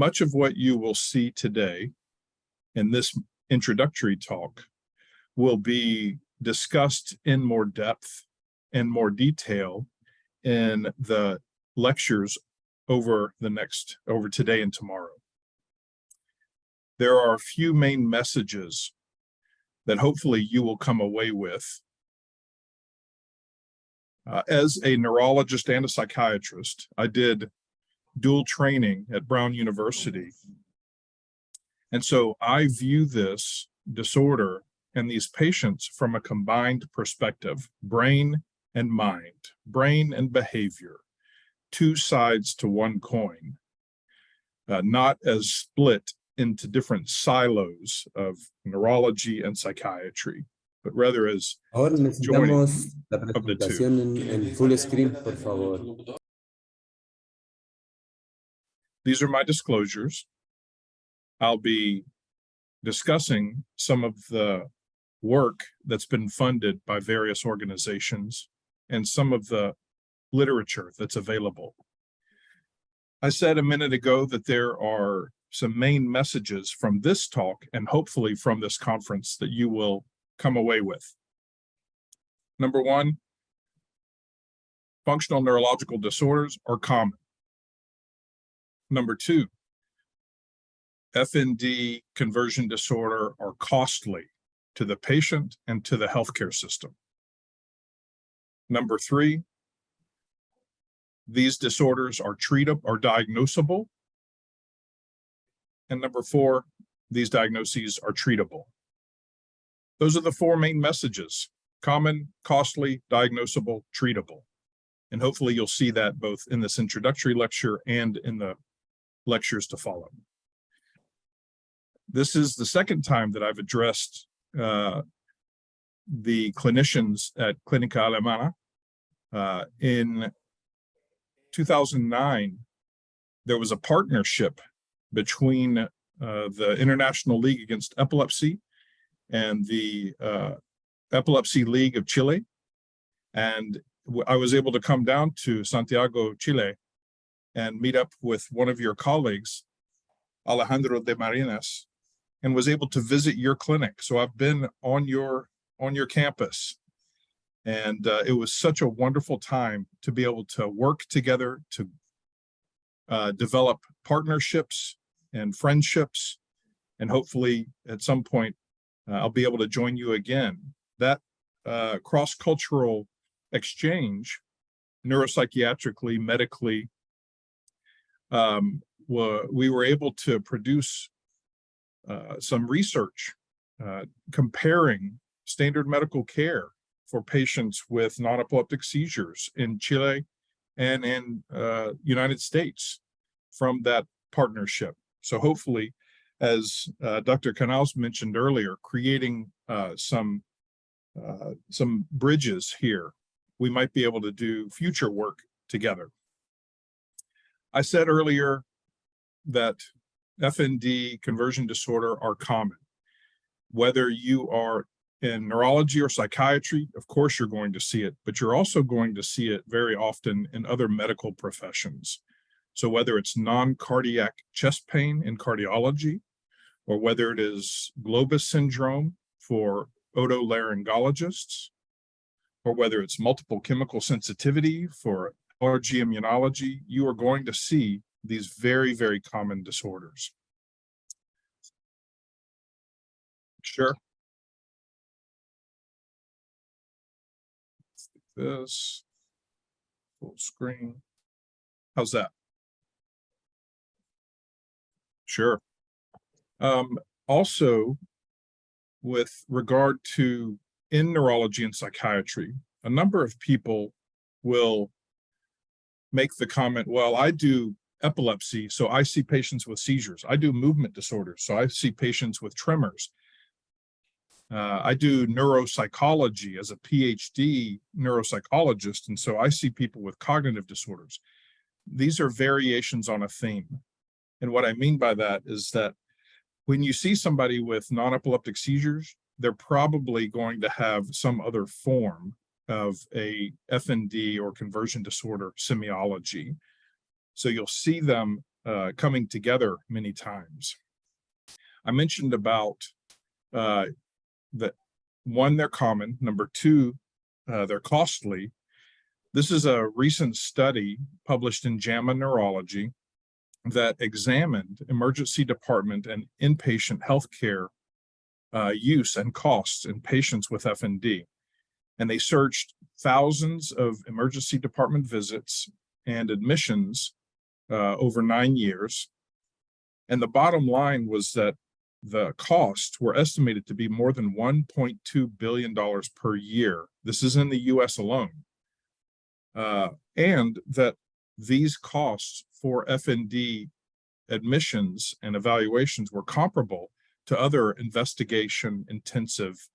Much of what you will see today in this introductory talk will be discussed in more depth and more detail in the lectures over today and tomorrow. There are a few main messages that hopefully you will come away with. As a neurologist and a psychiatrist, I did dual training at Brown University. And so I view this disorder and these patients from a combined perspective, brain and mind, brain and behavior, two sides to one coin, not as split into different silos of neurology and psychiatry, but rather as Ahora joining necesitamos la of the two. presentación en full screen, por favor. These are my disclosures. I'll be discussing some of the work that's been funded by various organizations and some of the literature that's available. I said a minute ago that there are some main messages from this talk and hopefully from this conference that you will come away with. Number one, functional neurological disorders are common. Number two, FND conversion disorder are costly to the patient and to the healthcare system. Number three, these disorders are diagnosable. And number four, these diagnoses are treatable. Those are the four main messages: common, costly, diagnosable, treatable. And hopefully you'll see that both in this introductory lecture and in the lectures to follow. This is the second time that I've addressed the clinicians at Clinica Alemana. In 2009, there was a partnership between the International League Against Epilepsy and the Epilepsy League of Chile. And I was able to come down to Santiago, Chile, and meet up with one of your colleagues, Alejandro de Marinas, and was able to visit your clinic. So I've been on your campus, and it was such a wonderful time to be able to work together to develop partnerships and friendships, and hopefully at some point I'll be able to join you again. That cross-cultural exchange, neuropsychiatrically, medically, we were able to produce some research comparing standard medical care for patients with non-epileptic seizures in Chile and in United States from that partnership. So hopefully, as Dr. Canals mentioned earlier, creating some bridges here, we might be able to do future work together. I said earlier that FND conversion disorder are common. Whether you are in neurology or psychiatry, of course you're going to see it, but you're also going to see it very often in other medical professions. So whether it's non-cardiac chest pain in cardiology, or whether it is Globus syndrome for otolaryngologists, or whether it's multiple chemical sensitivity for allergy immunology, you are going to see these very, very common disorders. Sure. This full screen. How's that? Sure. Also, with regard to in neurology and psychiatry, a number of people will make the comment, well, I do epilepsy, so I see patients with seizures. I do movement disorders, so I see patients with tremors. I do neuropsychology as a PhD neuropsychologist, and so I see people with cognitive disorders. These are variations on a theme. And what I mean by that is that when you see somebody with non-epileptic seizures, they're probably going to have some other form of a FND or conversion disorder semiology. So you'll see them coming together many times. I mentioned about that one, they're common. Number two, they're costly. This is a recent study published in JAMA Neurology that examined emergency department and inpatient healthcare use and costs in patients with FND. And they searched thousands of emergency department visits and admissions over 9 years. And the bottom line was that the costs were estimated to be more than $1.2 billion per year. This is in the US alone. And that these costs for FND admissions and evaluations were comparable to other investigation intensive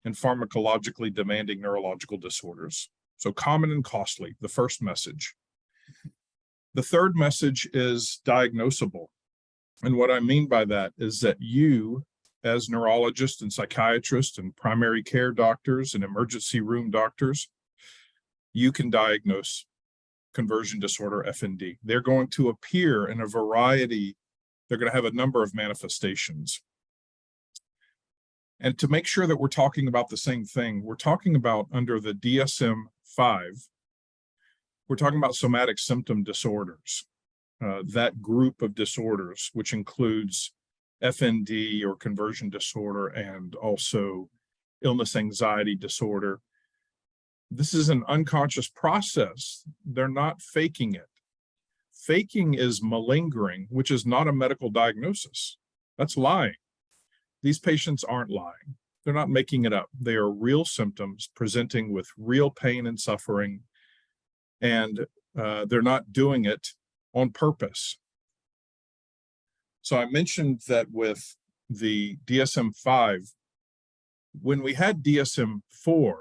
and pharmacologically demanding neurological disorders. So common and costly, the first message. The third message is diagnosable. And what I mean by that is that you, as neurologists and psychiatrists and primary care doctors and emergency room doctors, you can diagnose conversion disorder FND. They're going to appear in a variety, they're going to have a number of manifestations. And to make sure that we're talking about the same thing, we're talking about under the DSM-5, we're talking about somatic symptom disorders. That group of disorders, which includes FND or conversion disorder and also illness anxiety disorder. This is an unconscious process. They're not faking it. Faking is malingering, which is not a medical diagnosis. That's lying. These patients aren't lying. They're not making it up. They are real symptoms presenting with real pain and suffering, and they're not doing it on purpose. So I mentioned that with the DSM-5, when we had DSM-4,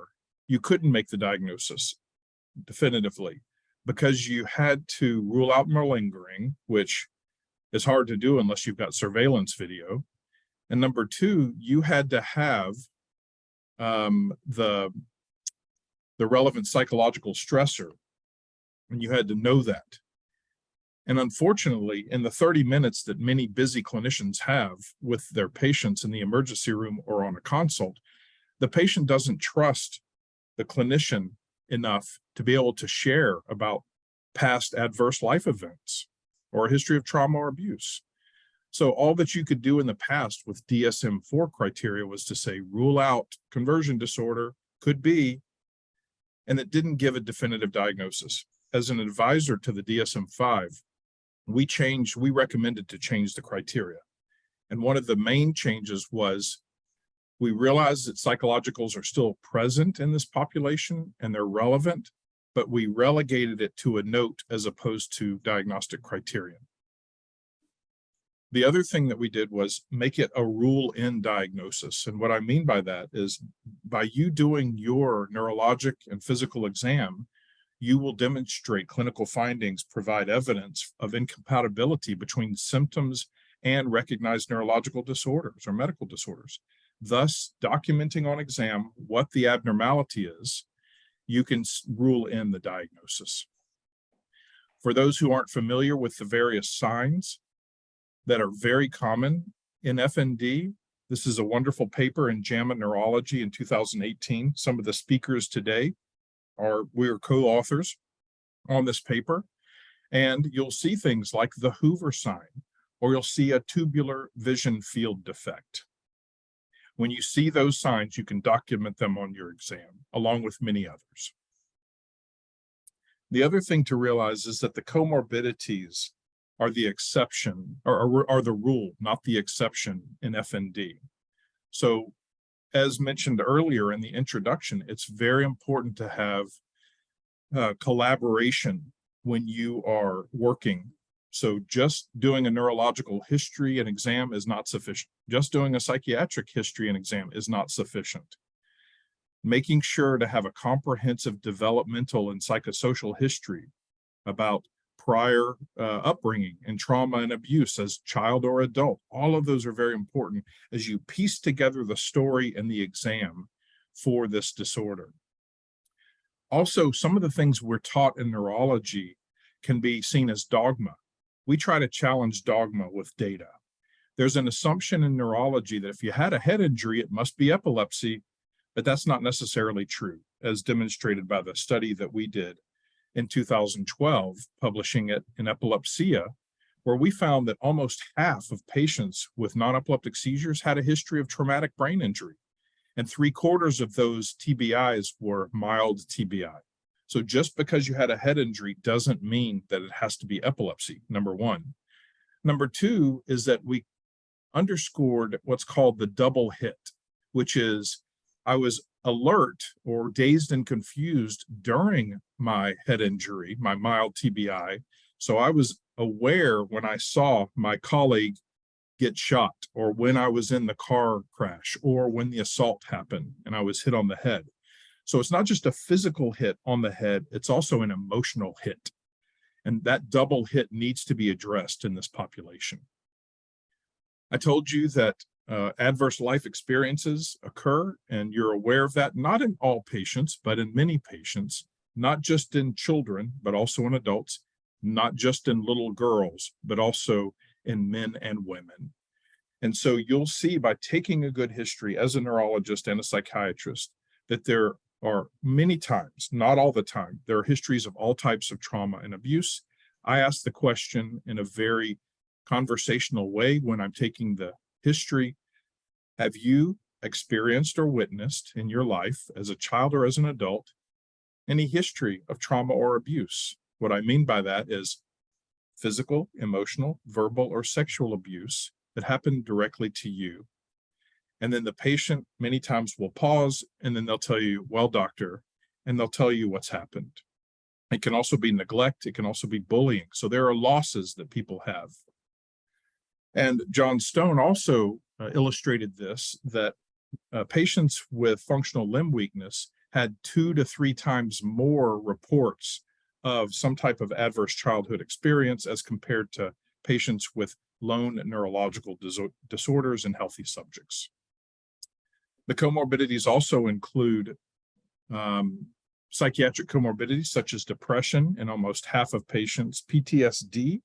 you couldn't make the diagnosis definitively because you had to rule out malingering, which is hard to do unless you've got surveillance video. And number two, you had to have the relevant psychological stressor, and you had to know that. And unfortunately, in the 30 minutes that many busy clinicians have with their patients in the emergency room or on a consult, the patient doesn't trust the clinician enough to be able to share about past adverse life events or a history of trauma or abuse. So all that you could do in the past with DSM-4 criteria was to say, rule out conversion disorder, could be, and it didn't give a definitive diagnosis. As an advisor to the DSM-5, we recommended to change the criteria. And one of the main changes was we realized that psychologicals are still present in this population and they're relevant, but we relegated it to a note as opposed to diagnostic criteria. The other thing that we did was make it a rule-in diagnosis. And what I mean by that is by you doing your neurologic and physical exam, you will demonstrate clinical findings, provide evidence of incompatibility between symptoms and recognized neurological disorders or medical disorders. Thus, documenting on exam what the abnormality is, you can rule in the diagnosis. For those who aren't familiar with the various signs that are very common in FND, this is a wonderful paper in JAMA Neurology in 2018. Some of the speakers today we are co-authors on this paper, and you'll see things like the Hoover sign, or you'll see a tubular vision field defect. When you see those signs, you can document them on your exam, along with many others. The other thing to realize is that the comorbidities are the exception, or are the rule, not the exception in FND. So, as mentioned earlier in the introduction, it's very important to have collaboration when you are working. So just doing a neurological history and exam is not sufficient. Just doing a psychiatric history and exam is not sufficient. Making sure to have a comprehensive developmental and psychosocial history about prior upbringing and trauma and abuse as child or adult. All of those are very important as you piece together the story and the exam for this disorder. Also, some of the things we're taught in neurology can be seen as dogma. we try to challenge dogma with data. There's an assumption in neurology that if you had a head injury, it must be epilepsy, but that's not necessarily true, as demonstrated by the study that we did in 2012, publishing it in Epilepsia, where we found that almost half of patients with non-epileptic seizures had a history of traumatic brain injury, and 3/4 of those TBIs were mild TBI. So just because you had a head injury doesn't mean that it has to be epilepsy, number one. Number two is that we underscored what's called the double hit, which is I was alert or dazed and confused during my head injury, my mild TBI. So I was aware when I saw my colleague get shot, or when I was in the car crash, or when the assault happened and I was hit on the head. So it's not just a physical hit on the head, it's also an emotional hit. And that double hit needs to be addressed in this population. I told you that adverse life experiences occur, and you're aware of that, not in all patients, but in many patients, not just in children, but also in adults, not just in little girls, but also in men and women. And so you'll see by taking a good history as a neurologist and a psychiatrist that there are many times, not all the time, there are histories of all types of trauma and abuse. I ask the question in a very conversational way when I'm taking the history: have you experienced or witnessed in your life as a child or as an adult any history of trauma or abuse? What I mean by that is physical, emotional, verbal, or sexual abuse that happened directly to you. And then the patient many times will pause, and then they'll tell you, well, doctor, and they'll tell you what's happened. It can also be neglect. It can also be bullying. So there are losses that people have. And John Stone also illustrated this, that patients with functional limb weakness had 2 to 3 times more reports of some type of adverse childhood experience as compared to patients with lone neurological disorders in healthy subjects. The comorbidities also include psychiatric comorbidities such as depression in almost half of patients, PTSD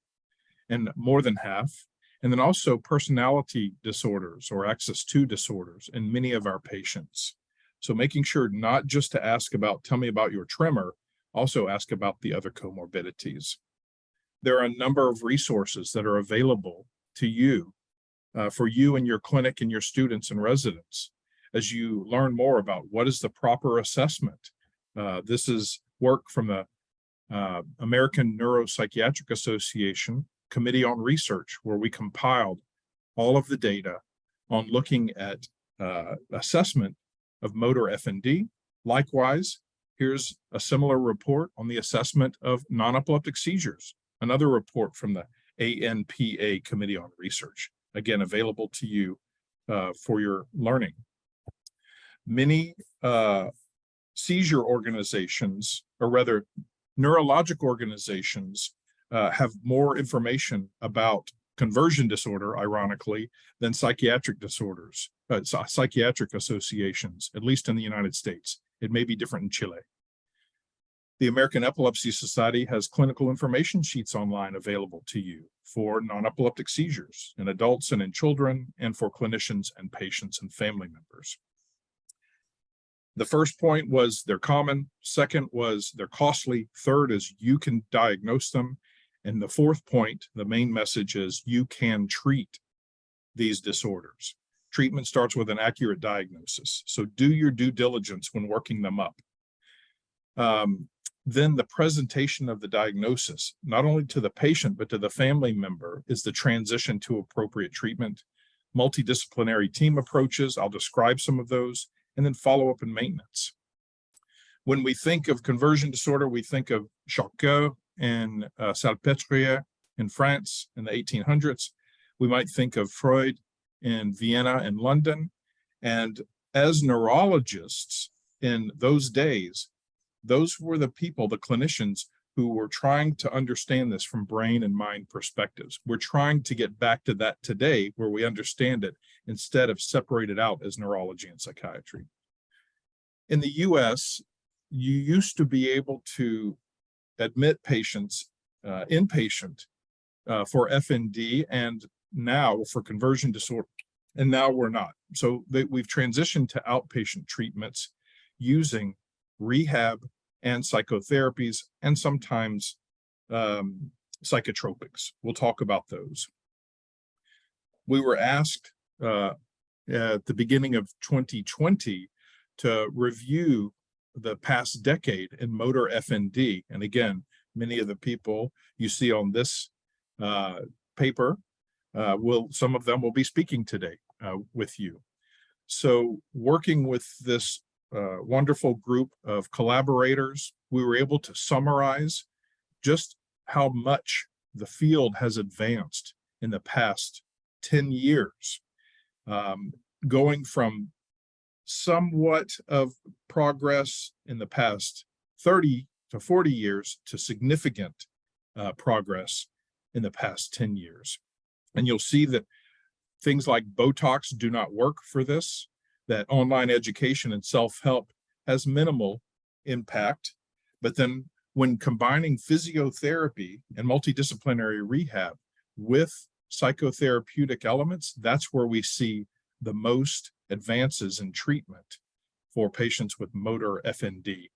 in more than half, and then also personality disorders or access to disorders in many of our patients. So making sure not just to ask about, tell me about your tremor, also ask about the other comorbidities. There are a number of resources that are available to you, for you and your clinic and your students and residents, as you learn more about what is the proper assessment. This is work from the American Neuropsychiatric Association Committee on Research, where we compiled all of the data on looking at assessment of motor FND. Likewise, here's a similar report on the assessment of non-epileptic seizures, another report from the ANPA Committee on Research, again, available to you for your learning. Many seizure organizations, or rather neurologic organizations, have more information about conversion disorder, ironically, than psychiatric disorders, psychiatric associations, at least in the United States. It may be different in Chile. The American Epilepsy Society has clinical information sheets online available to you for non-epileptic seizures in adults and in children, and for clinicians and patients and family members. The first point was they're common. Second was they're costly. Third is you can diagnose them. And the fourth point, the main message, is you can treat these disorders. Treatment starts with an accurate diagnosis. So do your due diligence when working them up. Then the presentation of the diagnosis, not only to the patient, but to the family member, is the transition to appropriate treatment. Multidisciplinary team approaches, I'll describe some of those, and then follow-up and maintenance. When we think of conversion disorder, we think of Charcot and Salpêtrière in France in the 1800s. We might think of Freud in Vienna and London. And as neurologists in those days, those were the people, the clinicians, who were trying to understand this from brain and mind perspectives. We're trying to get back to that today, where we understand it instead of separate it out as neurology and psychiatry. In the US, you used to be able to admit patients inpatient for FND and now for conversion disorder, and now we're not. So we've transitioned to outpatient treatments using rehab and psychotherapies and sometimes psychotropics. We'll talk about those. We were asked at the beginning of 2020 to review the past decade in motor FND. And again, many of the people you see on this paper, some of them will be speaking today with you. So working with this wonderful group of collaborators, we were able to summarize just how much the field has advanced in the past 10 years, going from somewhat of progress in the past 30 to 40 years to significant progress in the past 10 years. And you'll see that things like Botox do not work for this, that online education and self-help has minimal impact. But then when combining physiotherapy and multidisciplinary rehab with psychotherapeutic elements, that's where we see the most advances in treatment for patients with motor FND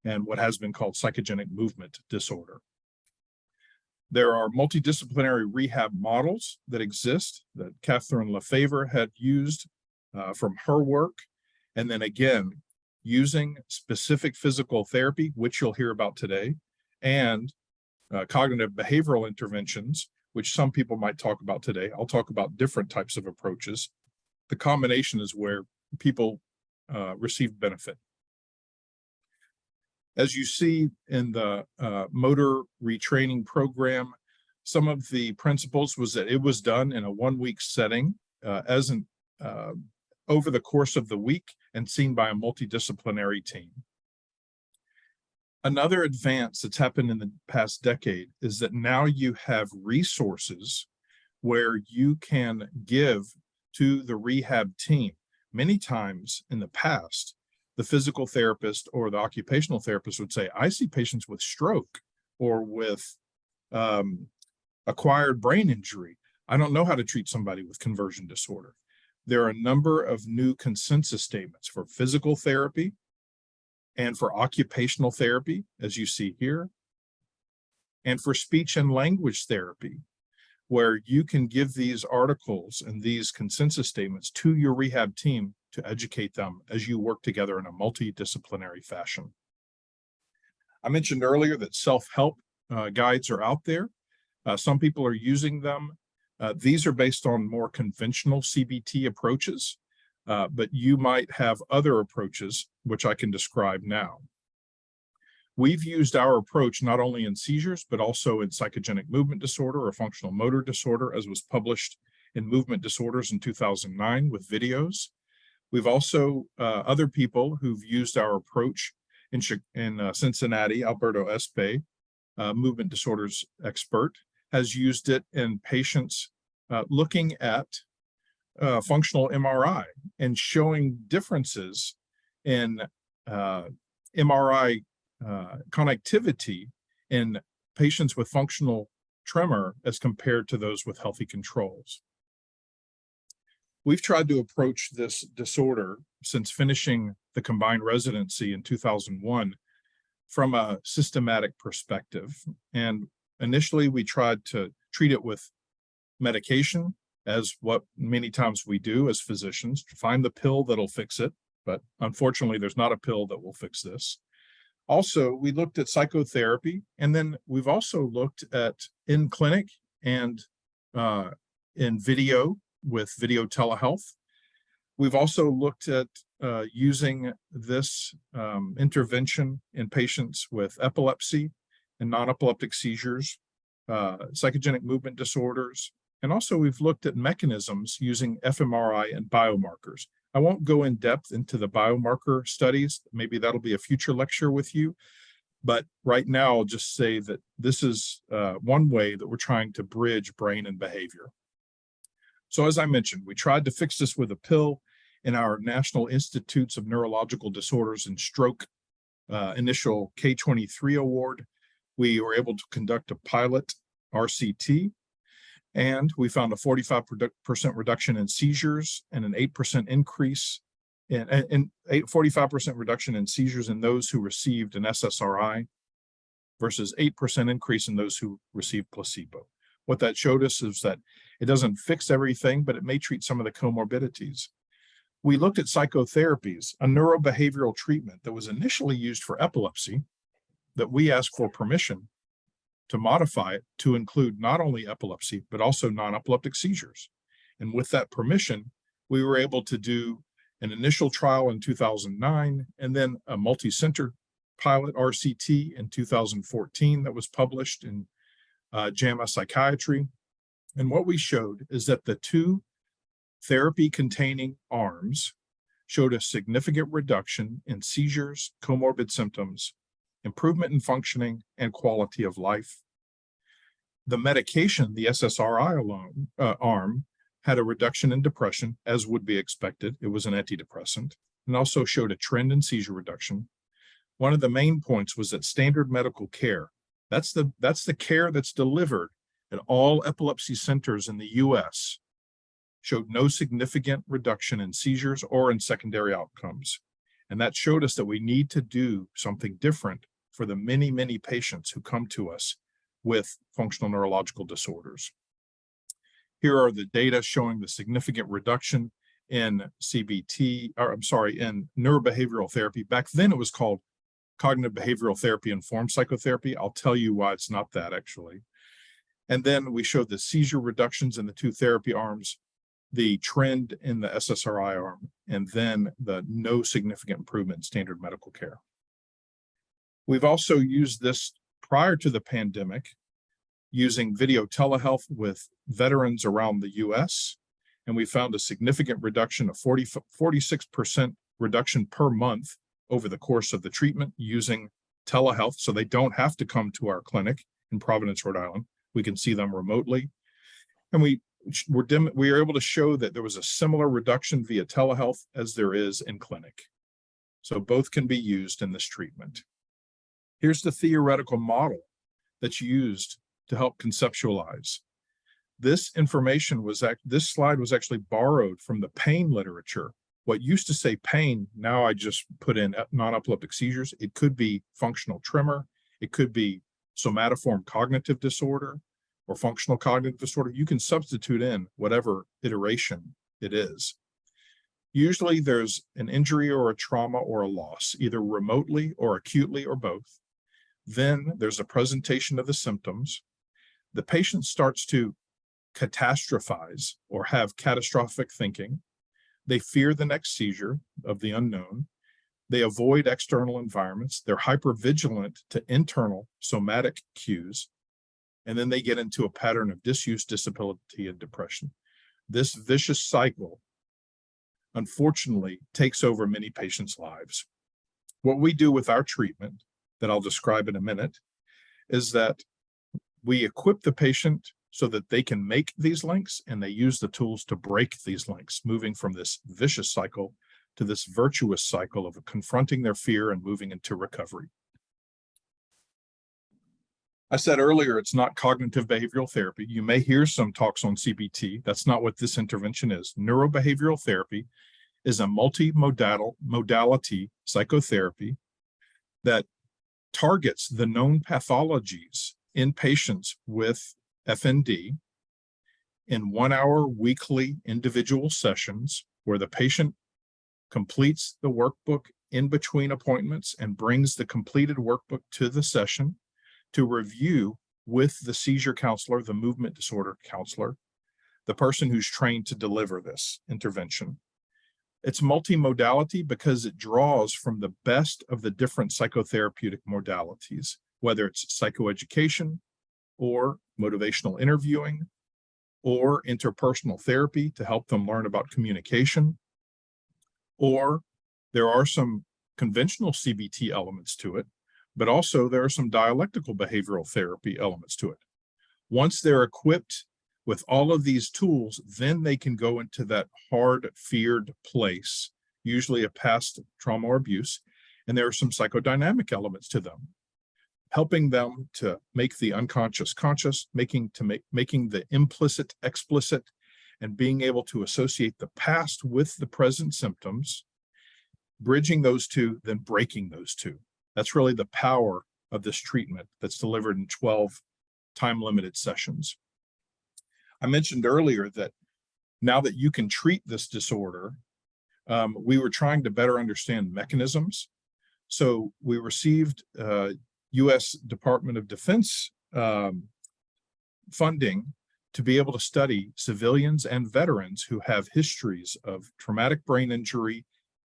and what has been called psychogenic movement disorder. There are multidisciplinary rehab models that exist that Catherine Lefevre had used from her work. And then again, using specific physical therapy, which you'll hear about today, and cognitive behavioral interventions, which some people might talk about today. I'll talk about different types of approaches. The combination is where people receive benefit. As you see in the motor retraining program, some of the principles was that it was done in a 1-week setting over the course of the week and seen by a multidisciplinary team. Another advance that's happened in the past decade is that now you have resources where you can give to the rehab team. Many times in the past, the physical therapist or the occupational therapist would say, I see patients with stroke or with acquired brain injury. I don't know how to treat somebody with conversion disorder. There are a number of new consensus statements for physical therapy and for occupational therapy, as you see here, and for speech and language therapy, where you can give these articles and these consensus statements to your rehab team to educate them as you work together in a multidisciplinary fashion. I mentioned earlier that self-help guides are out there. Some people are using them. These are based on more conventional CBT approaches, but you might have other approaches, which I can describe now. We've used our approach not only in seizures, but also in psychogenic movement disorder or functional motor disorder, as was published in Movement Disorders in 2009 with videos. We've also, other people who've used our approach in Cincinnati, Alberto Espe, movement disorders expert, has used it in patients looking at functional MRI and showing differences in MRI connectivity in patients with functional tremor as compared to those with healthy controls. We've tried to approach this disorder since finishing the combined residency in 2001 from a systematic perspective. And initially, we tried to treat it with medication, as what many times we do as physicians, to find the pill that'll fix it. But unfortunately, there's not a pill that will fix this. Also, we looked at psychotherapy, and then we've also looked at in clinic and in video with video telehealth. We've also looked at using this intervention in patients with epilepsy and non-epileptic seizures, psychogenic movement disorders, and also we've looked at mechanisms using fMRI and biomarkers. I won't go in depth into the biomarker studies. Maybe that'll be a future lecture with you. But right now, I'll just say that this is one way that we're trying to bridge brain and behavior. So as I mentioned, we tried to fix this with a pill in our National Institutes of Neurological Disorders and Stroke initial K23 award. We were able to conduct a pilot RCT And we found a 45% reduction in seizures and an 8% increase in 45% reduction in seizures in those who received an SSRI versus 8% increase in those who received placebo. What that showed us is that it doesn't fix everything, but it may treat some of the comorbidities. We looked at psychotherapies, a neurobehavioral treatment that was initially used for epilepsy, that we asked for permission to modify it to include not only epilepsy, but also non-epileptic seizures. And with that permission, we were able to do an initial trial in 2009, and then a multi-center pilot RCT in 2014 that was published in JAMA Psychiatry. And what we showed is that the two therapy-containing arms showed a significant reduction in seizures, comorbid symptoms, improvement in functioning, and quality of life. The medication, the SSRI arm, had a reduction in depression, as would be expected. It was an antidepressant, and also showed a trend in seizure reduction. One of the main points was that standard medical care, that's the care that's delivered at all epilepsy centers in the US, showed no significant reduction in seizures or in secondary outcomes. And that showed us that we need to do something different for the many, many patients who come to us with functional neurological disorders. Here are the data showing the significant reduction in in neurobehavioral therapy. Back then it was called cognitive behavioral therapy informed psychotherapy. I'll tell you why it's not that, actually. And then we showed the seizure reductions in the two therapy arms, the trend in the SSRI arm, and then the no significant improvement in standard medical care. We've also used this prior to the pandemic, using video telehealth with veterans around the US, and we found a significant reduction of 46% reduction per month over the course of the treatment using telehealth, so they don't have to come to our clinic in Providence, Rhode Island. We can see them remotely. And we were able to show that there was a similar reduction via telehealth as there is in clinic. So both can be used in this treatment. Here's the theoretical model that's used to help conceptualize. This slide was actually borrowed from the pain literature. What used to say pain, now I just put in non-epileptic seizures. It could be functional tremor. It could be somatoform cognitive disorder or functional cognitive disorder. You can substitute in whatever iteration it is. Usually there's an injury or a trauma or a loss, either remotely or acutely or both. Then there's a presentation of the symptoms. The patient starts to catastrophize or have catastrophic thinking. They fear the next seizure of the unknown. They avoid external environments. They're hypervigilant to internal somatic cues. And then they get into a pattern of disuse, disability, and depression. This vicious cycle, unfortunately, takes over many patients' lives. What we do with our treatment, that I'll describe in a minute, is that we equip the patient so that they can make these links, and they use the tools to break these links, moving from this vicious cycle to this virtuous cycle of confronting their fear and moving into recovery. I said earlier, it's not cognitive behavioral therapy. You may hear some talks on CBT. That's not what this intervention is. Neurobehavioral therapy is a multi-modality psychotherapy that targets the known pathologies in patients with FND in 1 hour weekly individual sessions where the patient completes the workbook in between appointments and brings the completed workbook to the session to review with the seizure counselor, the movement disorder counselor, the person who's trained to deliver this intervention. It's multimodality because it draws from the best of the different psychotherapeutic modalities, whether it's psychoeducation or motivational interviewing or interpersonal therapy to help them learn about communication, or there are some conventional CBT elements to it, but also there are some dialectical behavioral therapy elements to it. Once they're equipped with all of these tools, then they can go into that hard, feared place, usually a past trauma or abuse, and there are some psychodynamic elements to them. helping them to make the unconscious conscious, making the implicit explicit, and being able to associate the past with the present symptoms, bridging those two, then breaking those two. That's really the power of this treatment that's delivered in 12 time-limited sessions. I mentioned earlier that now that you can treat this disorder, we were trying to better understand mechanisms. So we received U.S. Department of Defense funding to be able to study civilians and veterans who have histories of traumatic brain injury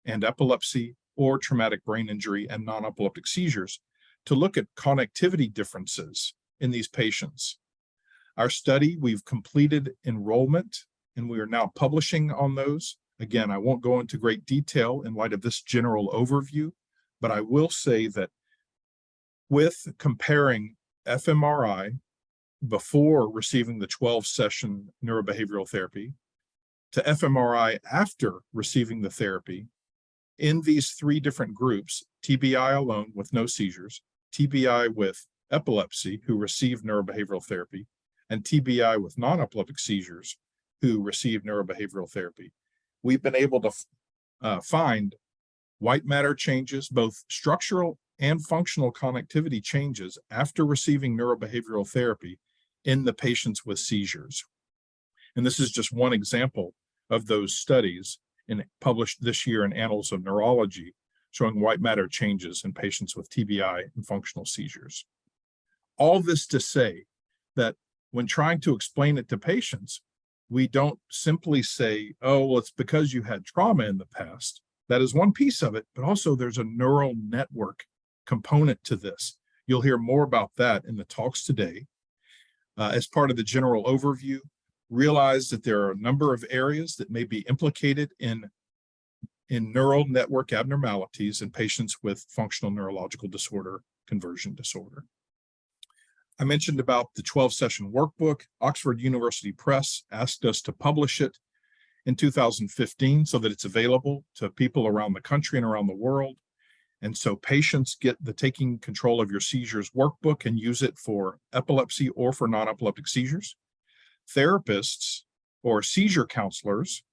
and epilepsy, or traumatic brain injury and non-epileptic seizures, to look at connectivity differences in these patients. Our study, we've completed enrollment, and we are now publishing on those. Again, I won't go into great detail in light of this general overview, but I will say that with comparing fMRI before receiving the 12-session neurobehavioral therapy to fMRI after receiving the therapy, in these three different groups, TBI alone with no seizures, TBI with epilepsy who received neurobehavioral therapy, and TBI with non-epileptic seizures who received neurobehavioral therapy, we've been able to find white matter changes, both structural and functional connectivity changes after receiving neurobehavioral therapy in the patients with seizures. And this is just one example of those studies published this year in Annals of Neurology, showing white matter changes in patients with TBI and functional seizures. All this to say that when trying to explain it to patients, we don't simply say, oh, well, it's because you had trauma in the past. That is one piece of it, but also there's a neural network component to this. You'll hear more about that in the talks today. As part of the general overview, realize that there are a number of areas that may be implicated in neural network abnormalities in patients with functional neurological disorder, conversion disorder. I mentioned about the 12-session workbook. Oxford University Press asked us to publish it in 2015 so that it's available to people around the country and around the world. And so patients get the Taking Control of Your Seizures workbook and use it for epilepsy or for non-epileptic seizures. Therapists or seizure counselors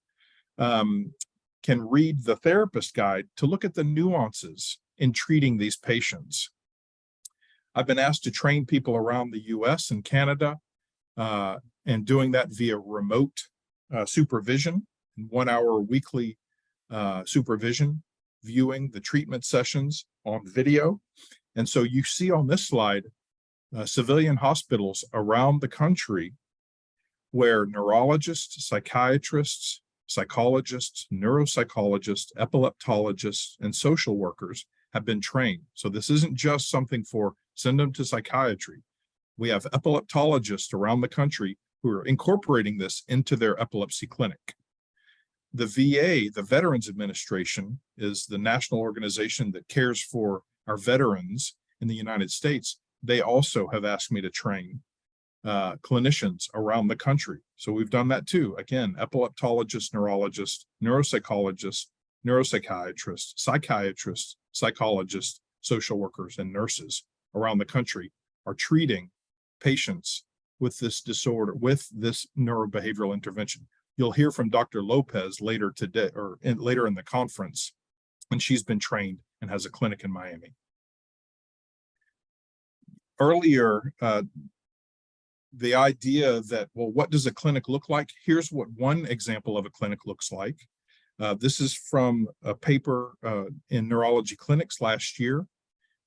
can read the therapist guide to look at the nuances in treating these patients. I've been asked to train people around the US and Canada, and doing that via remote supervision, 1 hour weekly supervision, viewing the treatment sessions on video. And so you see on this slide, civilian hospitals around the country where neurologists, psychiatrists, psychologists, neuropsychologists, epileptologists, and social workers have been trained. So this isn't just something for send them to psychiatry. We have epileptologists around the country who are incorporating this into their epilepsy clinic. The VA, the Veterans Administration, is the national organization that cares for our veterans in the United States. They also have asked me to train clinicians around the country. So we've done that too. Again, epileptologists, neurologists, neuropsychologists, neuropsychiatrists, psychiatrists, psychologists, social workers, and nurses around the country are treating patients with this disorder, with this neurobehavioral intervention. You'll hear from Dr. Lopez later today, or later in the conference, and she's been trained and has a clinic in Miami. Earlier, the idea that, well, what does a clinic look like? Here's what one example of a clinic looks like. This is from a paper in Neurology Clinics last year,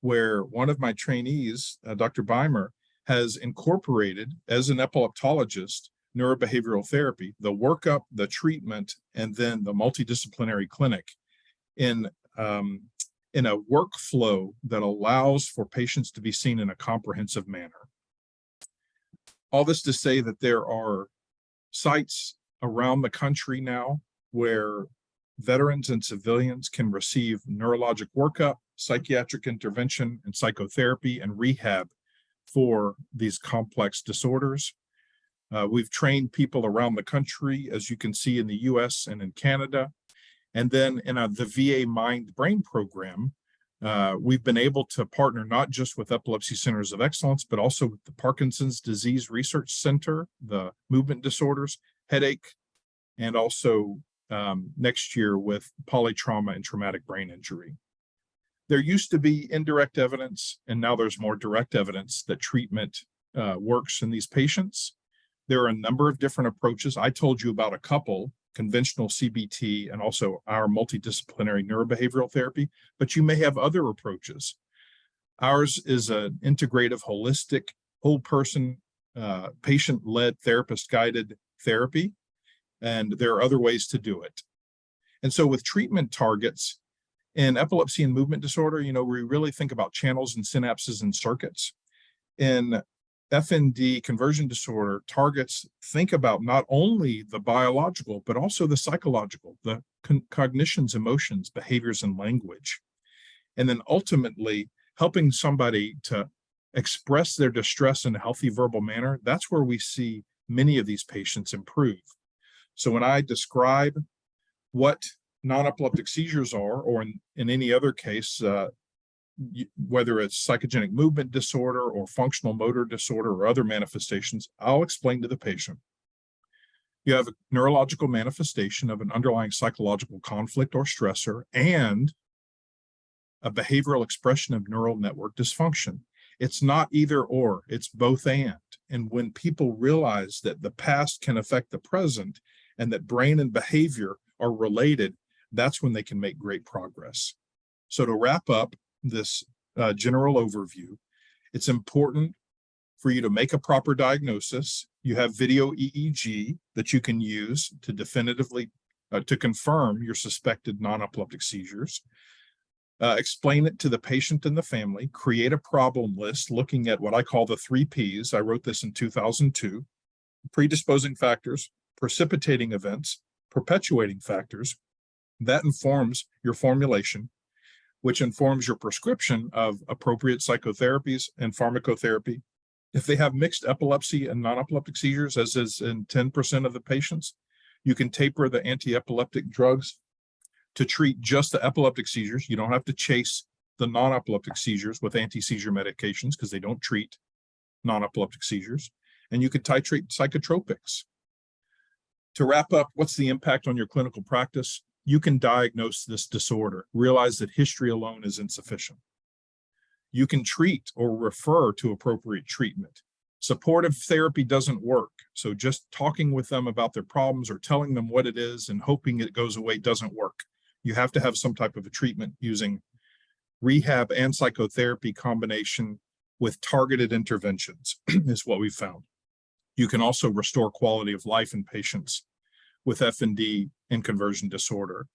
where one of my trainees, Dr. Beimer, has incorporated, as an epileptologist, neurobehavioral therapy, the workup, the treatment, and then the multidisciplinary clinic in a workflow that allows for patients to be seen in a comprehensive manner. All this to say that there are sites around the country now where veterans and civilians can receive neurologic workup, psychiatric intervention, and psychotherapy and rehab for these complex disorders. We've trained people around the country, as you can see in the US and in Canada. And then in the VA Mind Brain program, We've been able to partner not just with Epilepsy Centers of Excellence, but also with the Parkinson's Disease Research Center, the movement disorders, headache, and also next year with polytrauma and traumatic brain injury. There used to be indirect evidence, and now there's more direct evidence that treatment works in these patients. There are a number of different approaches. I told you about a couple: conventional CBT and also our multidisciplinary neurobehavioral therapy, but you may have other approaches. Ours is an integrative, holistic, whole person, patient-led, therapist-guided therapy, and there are other ways to do it. And so with treatment targets in epilepsy and movement disorder, we really think about channels and synapses and circuits. In FND conversion disorder, targets think about not only the biological, but also the psychological, the cognitions, emotions, behaviors, and language. And then ultimately helping somebody to express their distress in a healthy verbal manner. That's where we see many of these patients improve. So when I describe what non-epileptic seizures are, or in any other case, whether it's psychogenic movement disorder or functional motor disorder or other manifestations, I'll explain to the patient. You have a neurological manifestation of an underlying psychological conflict or stressor and a behavioral expression of neural network dysfunction. It's not either or, it's both and. And when people realize that the past can affect the present and that brain and behavior are related, that's when they can make great progress. So to wrap up this general overview, it's important for you to make a proper diagnosis. You have video EEG that you can use to definitively to confirm your suspected non-epileptic seizures. Explain it to the patient and the family. Create a problem list looking at what I call the 3 Ps. I wrote this in 2002: predisposing factors, precipitating events, perpetuating factors. That informs your formulation, which informs your prescription of appropriate psychotherapies and pharmacotherapy. If they have mixed epilepsy and non-epileptic seizures, as is in 10% of the patients, you can taper the anti-epileptic drugs to treat just the epileptic seizures. You don't have to chase the non-epileptic seizures with anti-seizure medications because they don't treat non-epileptic seizures. And you could titrate psychotropics. To wrap up, what's the impact on your clinical practice? You can diagnose this disorder. Realize that history alone is insufficient. You can treat or refer to appropriate treatment. Supportive therapy doesn't work. So just talking with them about their problems or telling them what it is and hoping it goes away doesn't work. You have to have some type of a treatment using rehab and psychotherapy combination with targeted interventions is what we found. You can also restore quality of life in patients with FND and conversion disorder.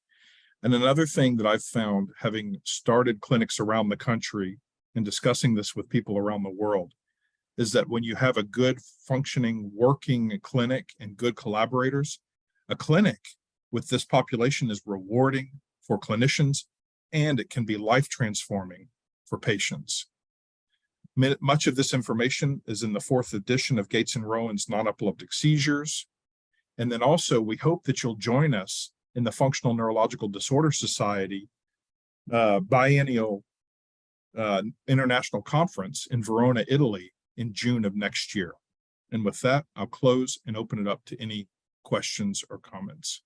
And another thing that I've found, having started clinics around the country and discussing this with people around the world, is that when you have a good functioning working clinic and good collaborators, a clinic with this population is rewarding for clinicians, and it can be life transforming for patients. Much of this information is in the 4th edition of Gates and Rowan's Non-Epileptic Seizures. And then also, we hope that you'll join us in the Functional Neurological Disorder Society biennial international conference in Verona, Italy in June of next year. And with that, I'll close and open it up to any questions or comments.